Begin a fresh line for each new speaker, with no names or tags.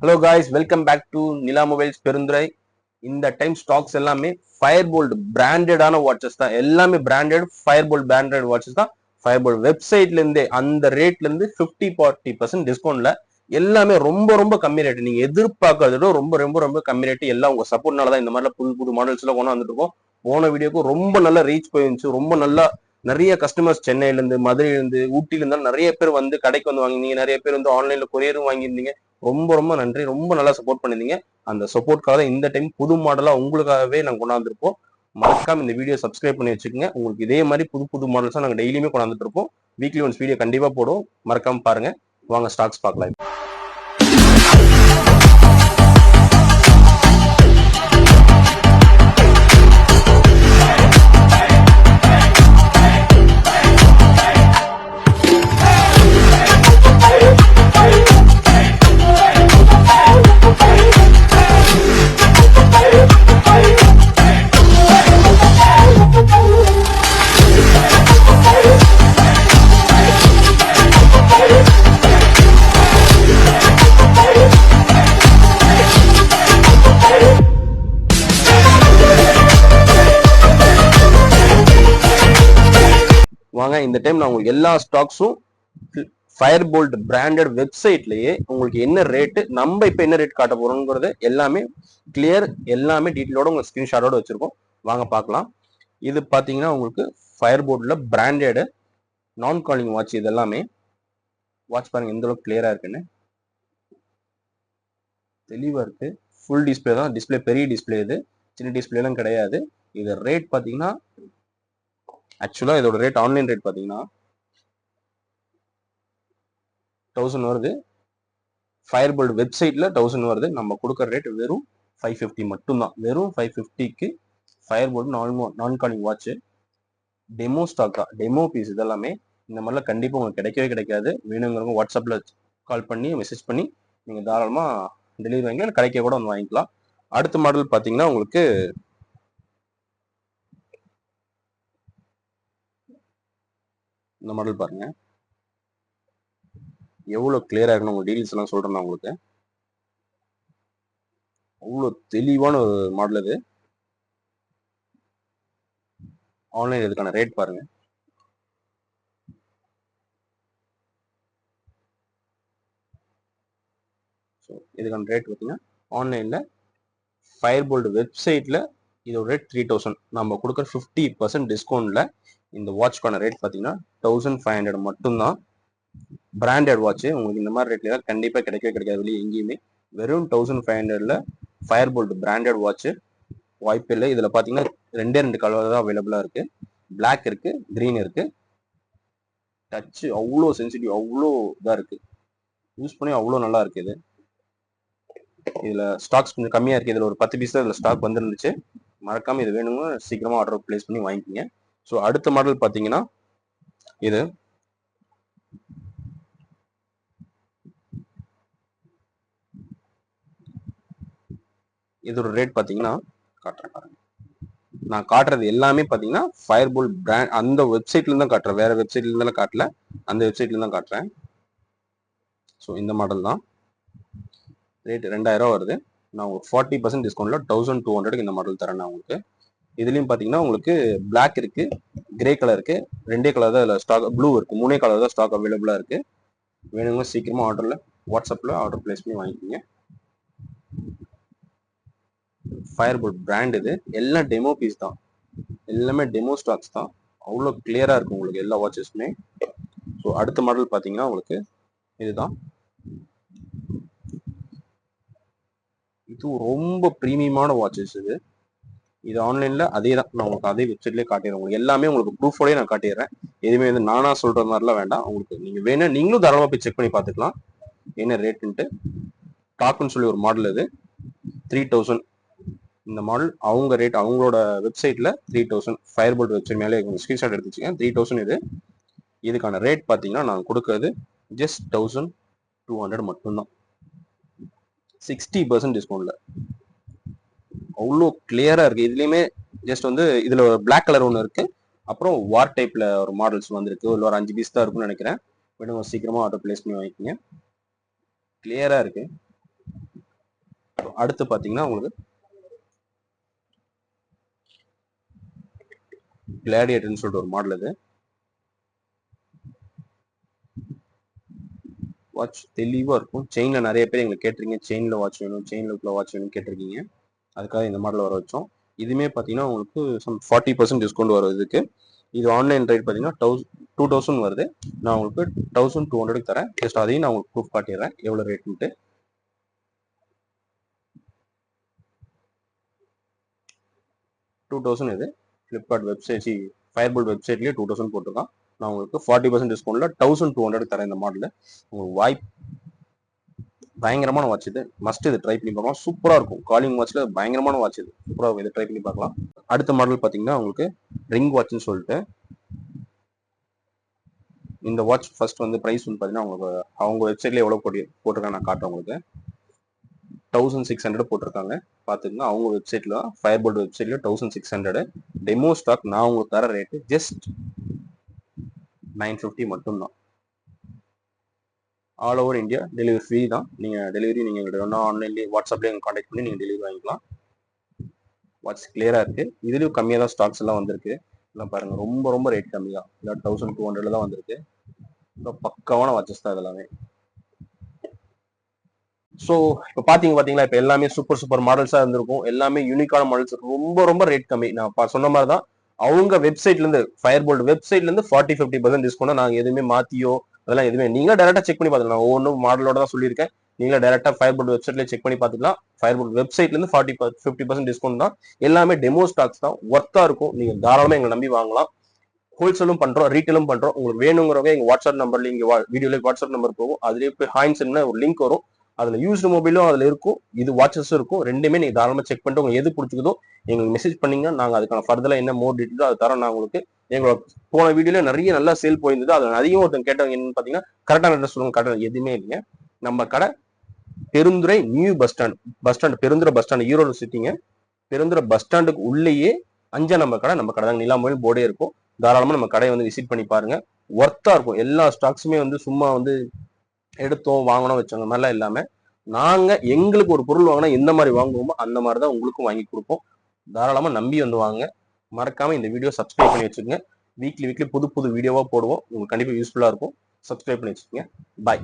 Hello guys, welcome back to Nila mobiles Perundurai. இந்த time stocks எல்லாமே Fire-Boltt பிராண்டடான watches தான். எல்லாமே பிராண்டட் ஃபயர்போல்ட் பிராண்டட் வாட்சஸ் தான். ஃபயர்போல்ட் வெப்சைட்ல இருந்தே அந்த ரேட்ல இருந்து 50-40% டிஸ்கவுண்ட்ல எல்லாமே ரொம்ப ரொம்ப கம்மி ரேட். நீங்க எதிர்பார்க்கறதோட ரொம்ப ரொம்ப ரொம்ப கம்மி ரேட். எல்லாம் உங்க சப்போர்ட்னால தான் இந்த மாதிரி புது புது மாடல்ஸ் எல்லாம் கொண்டு வந்துட்டு இருக்கோம். போன வீடியோக்கு ரொம்ப நல்லா ரீச் போயிருந்துச்சு. ரொம்ப நல்லா நிறைய கஸ்டமர்ஸ் சென்னையில இருந்து, மதுரையில இருந்து, ஊட்டில இருந்தாலும் நிறைய பேர் வந்து கடைக்கு வந்து வாங்கினீங்க. நிறைய பேர் வந்து ஆன்லைன்ல கொரியரும் வாங்கியிருந்தீங்க. ரொம்ப ரொம்ப நன்றி. ரொம்ப நல்லா சப்போர்ட் பண்ணிருந்தீங்க. அந்த சப்போர்ட்காக இந்த டைம் புது மாடலா உங்களுக்காகவே நாங்க கொண்டாந்துருப்போம். மறக்காம இந்த வீடியோ சப்ஸ்கிரைப் பண்ணி வச்சுக்கோங்க. உங்களுக்கு இதே மாதிரி புது புது மாடல்ஸா நாங்க டெய்லியுமே கொண்டாந்துட்டு இருப்போம். வீக்லி ஒன்ஸ் வீடியோ கண்டிப்பா போடுவோம். மறக்காம பாருங்க. வாங்க ஸ்டாக்ஸ் பார்க்கலாம். வாங்க, இந்த டைம் நான் உங்களுக்கு எல்லா ஸ்டாக்ஸும் ஃபயர்போல்ட் பிராண்டட் வெப்சைட்லயே உங்களுக்கு என்ன ரேட்டு, நம்ம இப்ப என்ன ரேட் காட்ட போறோம்ங்கிறது எல்லாமே கிளியர், எல்லாமே டீட்டெயிலோட உங்களுக்கு ஸ்கிரீன்ஷாட்டோட வச்சிருக்கோம். வாங்க பார்க்கலாம். இது பாத்தீங்கன்னா உங்களுக்கு ஃபயர்போல்ட்ல பிராண்டட் நான் காலிங் வாட்ச். இது எல்லாமே வாட்ச் பாருங்க எந்த அளவுக்கு கிளியரா இருக்குன்னு. தெளிவா இருக்கு. ஃபுல் டிஸ்பிளே தான். டிஸ்பிளே பெரிய டிஸ்பிளே, இது சின்ன டிஸ்பிளே எல்லாம் கிடையாது. இது ரேட் பாத்தீங்கன்னா ஆக்சுவலா இதோட ரேட் ஆன்லைன் ரேட் பாத்தீங்கன்னா 1000 வருது. ஃபயர்போல்ட் வெப்சைட்ல 1000 வருது. நம்ம கொடுக்குற ரேட் வெறும் 550 மட்டும்தான். வெறும் 550க்கு ஃபயர்போல்ட் நான் காலிங் வாட்ச் டெமோ ஸ்டாக் தான். டெமோ பீஸ் இதெல்லாமே இந்த மாதிரிலாம் கண்டிப்பா உங்களுக்கு கிடைக்கவே கிடைக்காது. வேணுங்கிறவங்க வாட்ஸ்அப்ல கால் பண்ணி மெசேஜ் பண்ணி நீங்க தாராளமா டெலிவரி வாங்கி கடைக்கே கூட வந்து வாங்கிக்கலாம். அடுத்த மாடல் பாத்தீங்கன்னா உங்களுக்கு இந்த மாடல் பாருங்க. எவ்வளவு கிளியரா இருக்குன்னு உங்க டீடைல்ஸ் எல்லாம் சொல்றேன் உங்களுக்கு. அவ்வளவு தெளிவான ஒரு மாடல் இது. ஆன்லைன் இதுக்கான ரேட் பாருங்க. ஸோ இதுக்கான ரேட் பார்த்தீங்கன்னா ஆன்லைன்ல ஃபயர்போல்ட் வெப்சைட்ல இதோட ரேட் 3000. நம்ம கொடுக்குற 50% டிஸ்கவுண்ட்ல இந்த வாட்ச்க்கான ரேட் பார்த்தீங்கன்னா 1500 மட்டும்தான். பிராண்டட் வாட்ச் உங்களுக்கு இந்த மாதிரி ரேட்ல கண்டிப்பா கிடைக்கவே கிடைக்காது வெளியே எங்கேயுமே. வெறும் 1500ல ஃபயர்போல்ட் பிராண்டட் வாட்ச் வாய்ப்பு இல்லை. இதுல பாத்தீங்கன்னா ரெண்டு கலர் தான் அவைலபிளா இருக்கு. பிளாக் இருக்கு, கிரீன் இருக்கு. டச் அவ்வளோ சென்சிட்டிவ், அவ்வளோ இதா இருக்கு. யூஸ் பண்ணி அவ்வளோ நல்லா இருக்கு. இது இதுல ஸ்டாக்ஸ் கொஞ்சம் கம்மியா இருக்கு. இதுல ஒரு 10 பீஸ் தான் இதுல ஸ்டாக் வந்துருந்துச்சு. மறக்காம இது வேணுங்க சீக்கிரமா ஆர்டர் பிளேஸ் பண்ணி வாங்கிக்கோங்க. ஸோ அடுத்த மாடல் பாத்தீங்கன்னா இது இதோட ரேட் பாத்தீங்கன்னா காட்டுறேன் பாருங்க. நான் காட்டுறது எல்லாமே பாத்தீங்கன்னா ஃபயர்போல்ட் பிராண்ட் அந்த வெப்சைட்ல இருந்து தான் காட்டுறேன். வேற வெப்சைட்ல இருந்தாலும் காட்டல, அந்த வெப்சைட்ல இருந்து தான் காட்டுறேன். ஸோ இந்த மாடல் தான். ரேட் 2000 வருது. நான் உங்களுக்கு 40% டிஸ்கவுண்ட்ல 1200 இந்த மாடல் தரேன் நான் உங்களுக்கு. இதுலயும் பாத்தீங்கன்னா உங்களுக்கு பிளாக் இருக்கு, கிரே கலர் இருக்கு. ரெண்டே கலர் தான் இதுல ஸ்டாக், ப்ளூ இருக்கு. 3 கலர் தான் ஸ்டாக் அவைலபிளா இருக்கு. வேணுங்க சீக்கிரமா ஆர்டர்ல வாட்ஸ்அப்ல ஆர்டர் பிளேஸ் பண்ணி வாங்கிக்கோங்க. ஃபயர்போல்ட் பிராண்ட் இது. எல்லாம் டெமோ பீஸ் தான். எல்லாமே டெமோ ஸ்டாக்ஸ் தான். அவ்வளோ கிளியரா இருக்கும் உங்களுக்கு எல்லா வாட்சஸுமே. ஸோ அடுத்த மாடல் பாத்தீங்கன்னா உங்களுக்கு இதுதான். இது ரொம்ப பிரீமியமான வாட்சஸ். இது ஆன்லைன்ல அதே தான். நான் உங்களுக்கு அதே வெப்சைட்லேயே காட்டிடுறேன். உங்களுக்கு எல்லாமே உங்களுக்கு ப்ரூஃபோடய நான் காட்டிடுறேன். எதுவுமே வந்து நானா சொல்ற மாதிரிலாம் வேண்டாம். உங்களுக்கு நீங்க வேணும் நீங்களும் தாராளமா போய் செக் பண்ணி பார்த்துக்கலாம் என்ன ரேட்டுன்ட்டு. டாக்னு சொல்லி ஒரு மாடல் இது 3000. இந்த மாடல் அவங்க ரேட் அவங்களோட வெப்சைட்ல 3000. ஃபயர்போல்ட் வெப்சைட் மேலே ஸ்கிரீன்ஷாட் எடுத்து வச்சுக்கேன். 3000 இது. இதுக்கான ரேட் பார்த்தீங்கன்னா நான் கொடுக்கறது ஜஸ்ட் 1200 மட்டும்தான். 60% டிஸ்கவுண்ட்ல. அவ்வளோ கிளியரா இருக்கு. இதுலயுமே ஜஸ்ட் வந்து இதுல ஒரு பிளாக் கலர் ஒன்று இருக்கு. அப்புறம் வார் டைப்ல ஒரு மாடல்ஸ் வந்திருக்கு. ஒரு 5 பீஸ் தான் இருக்கும்னு நினைக்கிறேன். வேணும் சீக்கிரமா ஆர்டர் பிளேஸ் பண்ணி வாங்கிக்கோங்க. கிளியரா இருக்கு. அடுத்து பாத்தீங்கன்னா உங்களுக்கு கிளாடியேட்டர்னு சொல்லிட்டு ஒரு மாடல் இது. வாட்ச் தெளிவா இருக்கும். செயின்ல நிறைய பேர் எங்களுக்கு கேட்டிருக்கீங்க, செயின்ல வாட்ச் வேணும், செயின்ல உள்ள வாட்ச் வேணும் கேட்டிருக்கீங்க. அதுக்காக இந்த மாடல் வர வச்சோம். இதுமே பாத்தீங்கன்னா உங்களுக்கு 40% டிஸ்கவுண்ட் வரும் இதுக்கு. இது ஆன்லைன் ரேட் பாத்தீங்கன்னா 2000 வருது. நான் உங்களுக்கு 1200 தரேன். ஜஸ்ட் அதையும் நான் உங்களுக்கு ப்ரூஃப் காட்டிடுறேன் எவ்வளவு ரேட்னுட்டு. 2000 இது ஃபிளிப்கார்ட் வெப்சைட் ஃபயர்போல்ட் வெப்சைட்லயே 2000 போட்டிருக்கான். நான் உங்களுக்கு 40% டிஸ்கவுண்ட்ல 1200 தரேன் இந்த மாடல். உங்களுக்கு வாய்ப்பு பயங்கரமான வாட்ச் இது. மஸ்ட் இது ட்ரை பண்ணி பார்க்கலாம். சூப்பரா இருக்கும். காலிங் வாட்ச்ல பயங்கரமான வாட்ச் இது. சூப்பரா இதை ட்ரை பண்ணி பார்க்கலாம். அடுத்த மாடல் பாத்தீங்கன்னா உங்களுக்கு ரிங் வாட்ச்னு சொல்லிட்டு இந்த வாட்ச் ஃபர்ஸ்ட் வந்து பிரைஸ் வந்து பாத்தீங்கன்னா அவங்க வெப்சைட்ல எவ்வளவு போட்டிருக்காங்க நான் காட்டுறேன் உங்களுக்கு. 1600 போட்டிருக்காங்க. பாத்துக்கங்க அவங்க வெப்சைட்ல ஃபயர்போல்ட் வெப்சைட்ல 1600. டெமோ ஸ்டாக் நான் உங்களுக்கு தர ரேட்டு ஜஸ்ட் 950 மட்டும்தான். All over India delivery free தான். நீங்க டெலிவரி நீங்க எங்கள்கிட்ட ஆன்லைன்லேயே வாட்ஸ்அப்லேயே கான்டாக்ட் பண்ணி நீங்க டெலிவரி வாங்கிக்கலாம். வாட்ச் கிளியரா இருக்கு. இதுலயும் கம்மியா தான் ஸ்டாக்ஸ் எல்லாம் வந்திருக்கு. எல்லாம் பாருங்க ரொம்ப ரொம்ப ரேட் கம்மி தான். 1200 தான் வந்திருக்கு. பக்காவான வாட்சஸ் தான் இதெல்லாமே. ஸோ இப்போ பாத்தீங்களா இப்போ எல்லாமே சூப்பர் மாடல்ஸா இருந்திருக்கும். எல்லாமே யூனிக்கான மாடல்ஸ், ரொம்ப ரொம்ப ரேட் கம்மி. நான் சொன்ன மாதிரி தான் அவங்க வெப்சைட்ல இருந்து ஃபயர்போல்ட் வெப்சைட்ல இருந்து 40-50% டிஸ்கவுண்ட். நாங்க எதுவுமே மாத்தியோ அதெல்லாம் எதுவுமே நீங்க டைரக்டா செக் பண்ணி பார்த்துக்கலாம். நான் ஒவ்வொன்றும் மாடலோட தான் சொல்லியிருக்கேன். நீங்க டைரக்டா ஃபயர்போல்ட் வெப்சைட்ல செக் பண்ணி பார்த்துக்கலாம். ஃபயர்போல்ட் வெப்சைட்ல இருந்து 40-50% டிஸ்கவுண்ட் தான். எல்லாமே டெமோ ஸ்டாக்ஸ் தான். ஒர்த்தா இருக்கும். நீங்க தாராளமா எங்களை நம்பி வாங்கலாம். ஹோல்சேலும் பண்றோம், ரீட்டெயிலும் பண்றோம். உங்களுக்கு வேணுங்கிறவங்க எங்க வாட்ஸ்அப் நம்பர்ல இங்க வீடியோல வாட்ஸ்அப் நம்பர் போகும். அதுலயே போய் ஹாயின்ஸ்னு ஒரு லிங்க் வரும். அதுல யூஸ்டு மொபைலும் அதுல இருக்கும், இது வாட்சஸும் இருக்கும். ரெண்டுமே நீங்க தாராளமா செக் பண்ணிட்டு உங்களுக்கு எது பிடிச்சிருக்கோ எங்களுக்கு மெசேஜ் பண்ணீங்கன்னா நாங்க அதுக்கான ஃபர்தரா என்ன மோர் டீட்டெயிலோ அது தரோம். நான் உங்களுக்கு எங்களோட போன வீடியோல நிறைய நல்லா சேல் போயிருந்தது. அதுல அதிகம் ஒருத்தங்க கேட்டவங்க என்னன்னு பாத்தீங்கன்னா கரெக்டான அட்ரஸ் சொல்லுங்க. கரெக்டான எதுவுமே இல்லைங்க. நம்ம கடை Perundurai new bus stand Perundurai bus stand Erode சிட்டிங்க. பெருந்துறை பஸ் ஸ்டாண்டுக்கு உள்ளேயே 5 நம்பர் கடை நம்ம கடை தான். நிலா மொபைல் போர்டே இருக்கும். தாராளமா நம்ம கடையை வந்து விசிட் பண்ணி பாருங்க. ஒர்த்தா இருக்கும். எல்லா ஸ்டாக்ஸுமே வந்து சும்மா வந்து எடுத்தோம் வாங்கணும் வச்சோங்க மாதிரிலாம் இல்லாம நாங்க எங்களுக்கு ஒரு பொருள் வாங்கினா எந்த மாதிரி வாங்குவோமோ அந்த மாதிரி தான் உங்களுக்கும் வாங்கி கொடுப்போம். தாராளமா நம்பி வந்து வாங்க. மறக்காம இந்த வீடியோ சப்ஸ்கிரைப் பண்ணி வச்சுக்கோங்க. வீக்லி புது வீடியோவா போடுவோம். உங்களுக்கு கண்டிப்பா யூஸ்ஃபுல்லா இருக்கும். சப்ஸ்கிரைப் பண்ணி வச்சுக்கோங்க. பாய்.